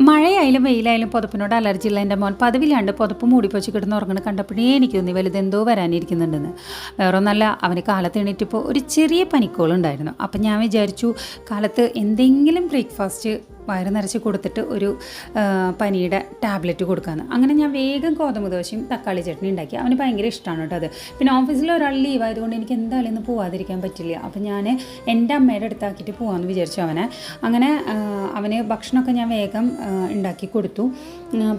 മഴയായാലും വെയിലായാലും പുതപ്പിനോട് allergy ഉള്ള എൻ്റെ മോൻ പതിവില്ലാണ്ട് പുതപ്പ് മൂടിപ്പോച്ച് കിടന്ന് ഉറങ്ങണ കണ്ടപ്പോഴേ എനിക്ക് തോന്നി വലുതെന്തോ വരാനിരിക്കുന്നുണ്ടെന്ന്. വേറെ ഒന്നല്ല, അവന് കാലത്ത് എണീറ്റിപ്പോൾ ഒരു ചെറിയ പനിക്കോളുണ്ടായിരുന്നു. അപ്പം ഞാൻ വിചാരിച്ചു കാലത്ത് എന്തെങ്കിലും ബ്രേക്ക്ഫാസ്റ്റ് വയറ് നിറച്ച് കൊടുത്തിട്ട് ഒരു പനിയുടെ ടാബ്ലറ്റ് കൊടുക്കാമെന്ന്. അങ്ങനെ ഞാൻ വേഗം ഗോതമ്പ് ദോശയും തക്കാളി ചട്നി ഉണ്ടാക്കി. അവന് ഭയങ്കര ഇഷ്ടമാണ് കേട്ടോ അത്. പിന്നെ ഓഫീസിൽ ഒരാൾ ലീവ് ആയതുകൊണ്ട് എനിക്ക് എന്തായാലും ഇന്ന് പോകാതിരിക്കാൻ പറ്റില്ല. അപ്പം ഞാൻ എൻ്റെ അമ്മയുടെ അടുത്താക്കിയിട്ട് പോകാമെന്ന് വിചാരിച്ചു അവനെ. അങ്ങനെ അവന് ഭക്ഷണമൊക്കെ ഞാൻ വേഗം ഉണ്ടാക്കി കൊടുത്തു.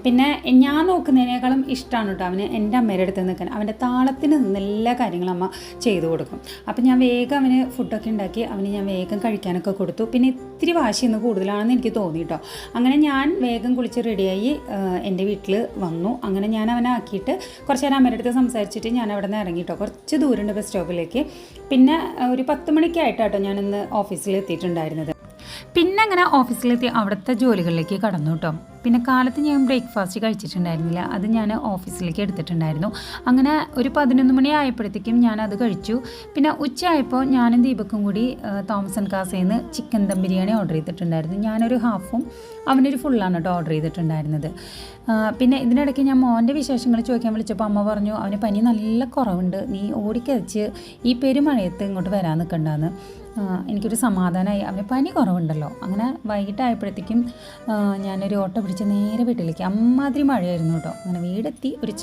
പിന്നെ ഞാൻ നോക്കുന്നതിനേക്കാളും ഇഷ്ടമാണ് കേട്ടോ അവന് എൻ്റെ അമ്മയുടെ അടുത്ത് നിൽക്കാൻ. അവൻ്റെ താളത്തിന് നിന്ന് എല്ലാ കാര്യങ്ങളും അമ്മ ചെയ്തു കൊടുക്കും. അപ്പം ഞാൻ വേഗം അവന് ഫുഡൊക്കെ ഉണ്ടാക്കി അവന് ഞാൻ വേഗം കഴിക്കാനൊക്കെ കൊടുത്തു. പിന്നെ ഇത്തിരി വാശി ഇന്ന് കൂടുതലാണെന്ന് എനിക്ക് തോന്നി കേട്ടോ. അങ്ങനെ ഞാൻ വേഗം കുളിച്ച് റെഡിയായി എൻ്റെ വീട്ടിൽ വന്നു. അങ്ങനെ ഞാൻ അവനെ ആക്കിയിട്ട് കുറച്ച് നേരം അമ്മയുടെ അടുത്ത് സംസാരിച്ചിട്ട് ഞാൻ അവിടെ നിന്ന് ഇറങ്ങി കേട്ടോ. കുറച്ച് ദൂരമുണ്ട് ബസ് സ്റ്റോപ്പിലേക്ക്. പിന്നെ ഒരു 10 മണിക്കായിട്ടാട്ടോ ഞാനിന്ന് ഓഫീസിൽ എത്തിയിട്ടുണ്ടായിരുന്നത്. പിന്നെ അങ്ങനെ ഓഫീസിലെത്തി അവിടുത്തെ ജോലികളിലേക്ക് കടന്നു കേട്ടോ. പിന്നെ കാലത്ത് ഞാൻ ബ്രേക്ക്ഫാസ്റ്റ് കഴിച്ചിട്ടുണ്ടായിരുന്നില്ല, അത് ഞാൻ ഓഫീസിലേക്ക് എടുത്തിട്ടുണ്ടായിരുന്നു. അങ്ങനെ ഒരു 11 മണി ആയപ്പോഴത്തേക്കും ഞാനത് കഴിച്ചു. പിന്നെ ഉച്ചയായപ്പോൾ ഞാനും ദീപക്കും കൂടി തോമസ് ആൻഡ് കാസയിൽ നിന്ന് ചിക്കൻ ദം ബിരിയാണി ഓർഡർ ചെയ്തിട്ടുണ്ടായിരുന്നു. ഞാനൊരു ഹാഫും അവനൊരു ഫുള്ളാണ് കേട്ടോ ഓർഡർ ചെയ്തിട്ടുണ്ടായിരുന്നത്. പിന്നെ ഇതിനിടയ്ക്ക് ഞാൻ മോൻ്റെ വിശേഷങ്ങൾ ചോദിക്കാൻ വിളിച്ചപ്പോൾ അമ്മ പറഞ്ഞു അവന് പനി നല്ല കുറവുണ്ട്, നീ ഓടിക്കഴിച്ച് ഈ പെരുമഴയത്ത് ഇങ്ങോട്ട് വരാൻ നിൽക്കണ്ടെന്ന്. എനിക്കൊരു സമാധാനമായി, അവന് പനി കുറവുണ്ടല്ലോ. അങ്ങനെ വൈകിട്ടായപ്പോഴത്തേക്കും ഞാനൊരു ഓട്ടോ പിടിച്ച് നേരെ വീട്ടിലേക്ക്. അമ്മാതിരി മഴയായിരുന്നു കേട്ടോ. അങ്ങനെ വീടെത്തി ഒരു